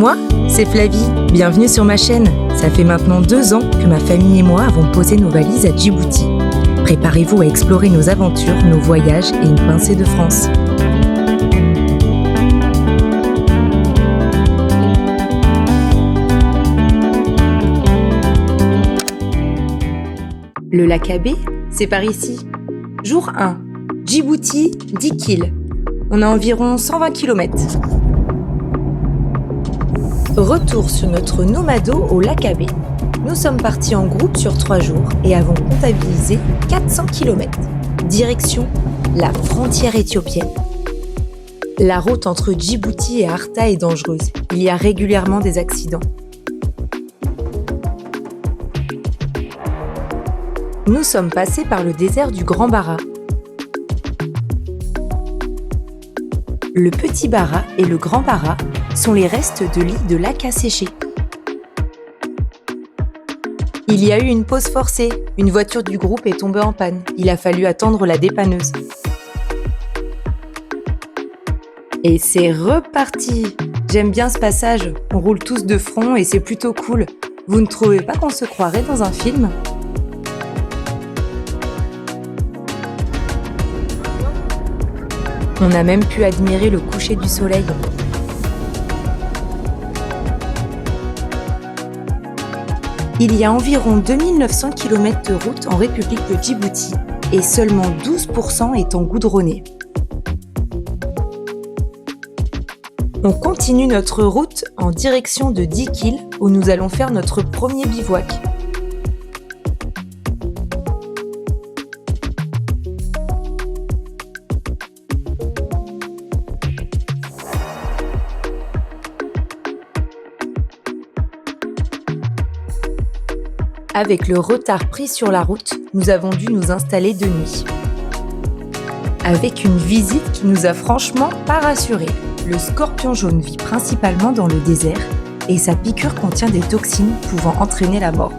Moi, c'est Flavie, bienvenue sur ma chaîne. Ça fait maintenant 2 ans que ma famille et moi avons posé nos valises à Djibouti. Préparez-vous à explorer nos aventures, nos voyages et une pincée de France. Le lac Abbé, c'est par ici. Jour 1, Djibouti, 10 kil. On a environ 120 km. Retour sur notre nomado au lac Abbé. Nous sommes partis en groupe sur 3 jours et avons comptabilisé 400 km. Direction la frontière éthiopienne. La route entre Djibouti et Arta est dangereuse. Il y a régulièrement des accidents. Nous sommes passés par le désert du Grand Bara. Le Petit Bara et le Grand Bara sont les restes de l'île de lac asséché. Il y a eu une pause forcée. Une voiture du groupe est tombée en panne. Il a fallu attendre la dépanneuse. Et c'est reparti! J'aime bien ce passage. On roule tous de front et c'est plutôt cool. Vous ne trouvez pas qu'on se croirait dans un film? On a même pu admirer le coucher du soleil. Il y a environ 2900 km de route en République de Djibouti et seulement 12% est en goudronné. On continue notre route en direction de 10 kil où nous allons faire notre premier bivouac. Avec le retard pris sur la route, nous avons dû nous installer de nuit. Avec une visite qui nous a franchement pas rassurés. Le scorpion jaune vit principalement dans le désert et sa piqûre contient des toxines pouvant entraîner la mort.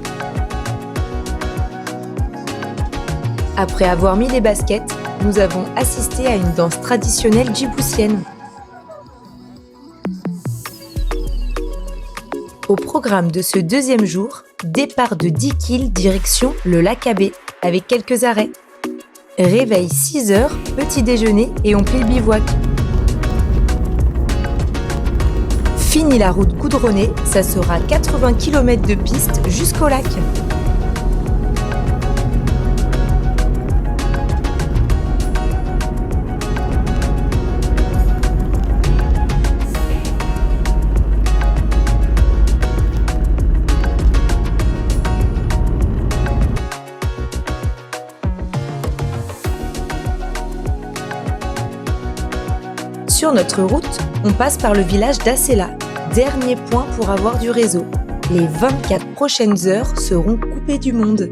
Après avoir mis les baskets, nous avons assisté à une danse traditionnelle djiboutienne. Au programme de ce deuxième jour, départ de 10 kil direction le lac Abbé, avec quelques arrêts. Réveil 6h, petit déjeuner et on plie le bivouac. Fini la route goudronnée, ça sera 80 km de piste jusqu'au lac. Sur notre route, on passe par le village d'Assela, dernier point pour avoir du réseau. Les 24 prochaines heures seront coupées du monde.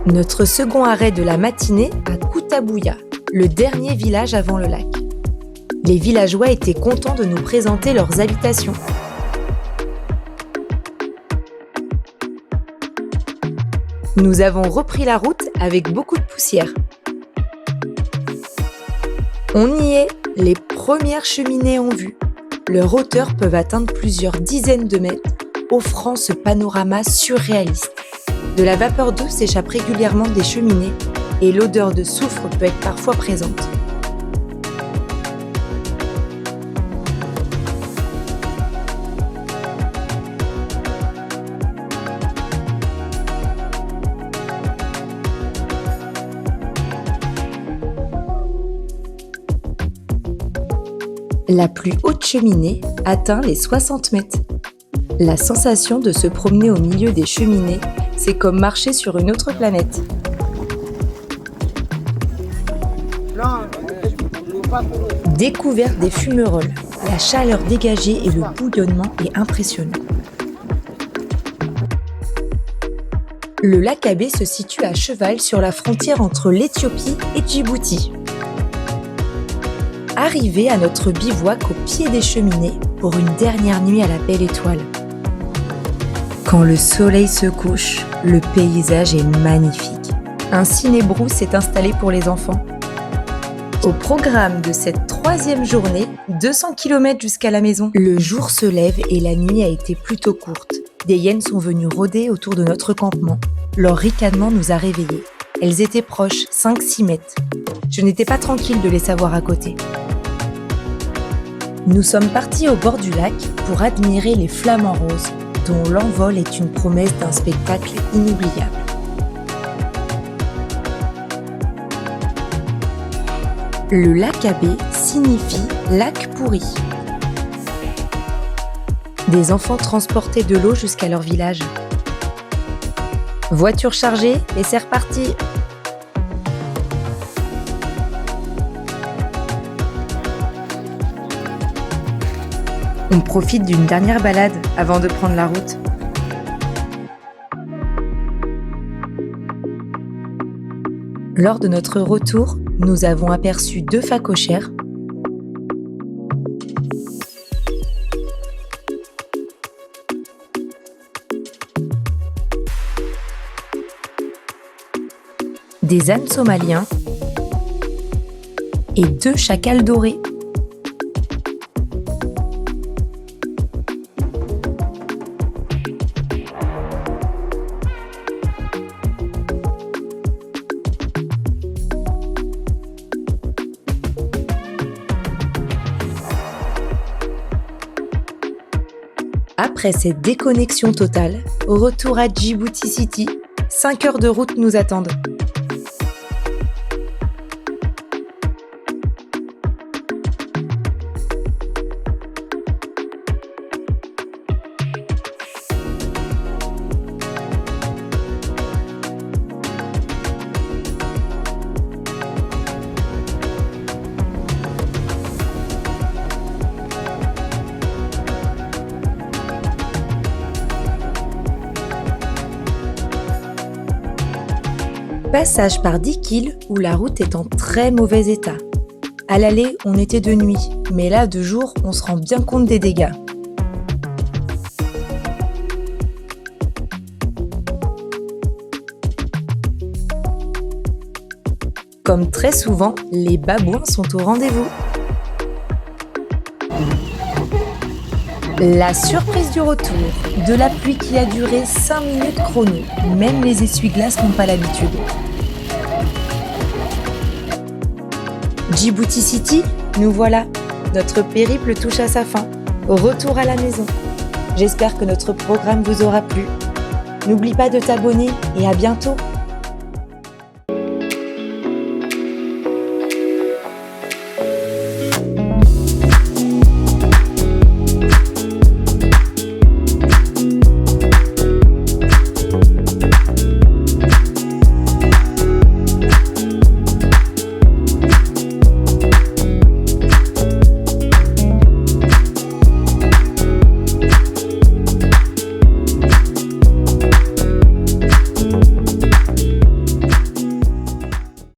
Notre second arrêt de la matinée à Koutabouya, le dernier village avant le lac. Les villageois étaient contents de nous présenter leurs habitations. Nous avons repris la route avec beaucoup de poussière. On y est, les premières cheminées en vue. Leurs hauteurs peuvent atteindre plusieurs dizaines de mètres, offrant ce panorama surréaliste. De la vapeur d'eau s'échappe régulièrement des cheminées et l'odeur de soufre peut être parfois présente. La plus haute cheminée atteint les 60 mètres. La sensation de se promener au milieu des cheminées, c'est comme marcher sur une autre planète. Découverte des fumerolles. La chaleur dégagée et le bouillonnement est impressionnant. Le lac Abbé se situe à cheval sur la frontière entre l'Éthiopie et Djibouti. Arrivés à notre bivouac au pied des cheminées pour une dernière nuit à la belle étoile. Quand le soleil se couche, le paysage est magnifique. Un ciné-brousse est installé pour les enfants. Au programme de cette 3e journée, 200 km jusqu'à la maison. Le jour se lève et la nuit a été plutôt courte. Des hyènes sont venues rôder autour de notre campement. Leur ricanement nous a réveillés. Elles étaient proches, 5-6 mètres. Je n'étais pas tranquille de les savoir à côté. Nous sommes partis au bord du lac pour admirer les flamants roses, dont l'envol est une promesse d'un spectacle inoubliable. Le lac Abbé signifie lac pourri. Des enfants transportaient de l'eau jusqu'à leur village. Voiture chargée et c'est reparti. On profite d'une dernière balade avant de prendre la route. Lors de notre retour, nous avons aperçu 2 phacochères, des ânes somaliens et 2 chacals dorés. Après cette déconnexion totale, retour à Djibouti City, 5 heures de route nous attendent. Passage par Dikil où la route est en très mauvais état. À l'aller, on était de nuit, mais là, de jour, on se rend bien compte des dégâts. Comme très souvent, les babouins sont au rendez-vous. La surprise du retour, de la pluie qui a duré 5 minutes chrono, même les essuie-glaces n'ont pas l'habitude. Djibouti City, nous voilà, notre périple touche à sa fin, retour à la maison. J'espère que notre programme vous aura plu. N'oublie pas de t'abonner et à bientôt.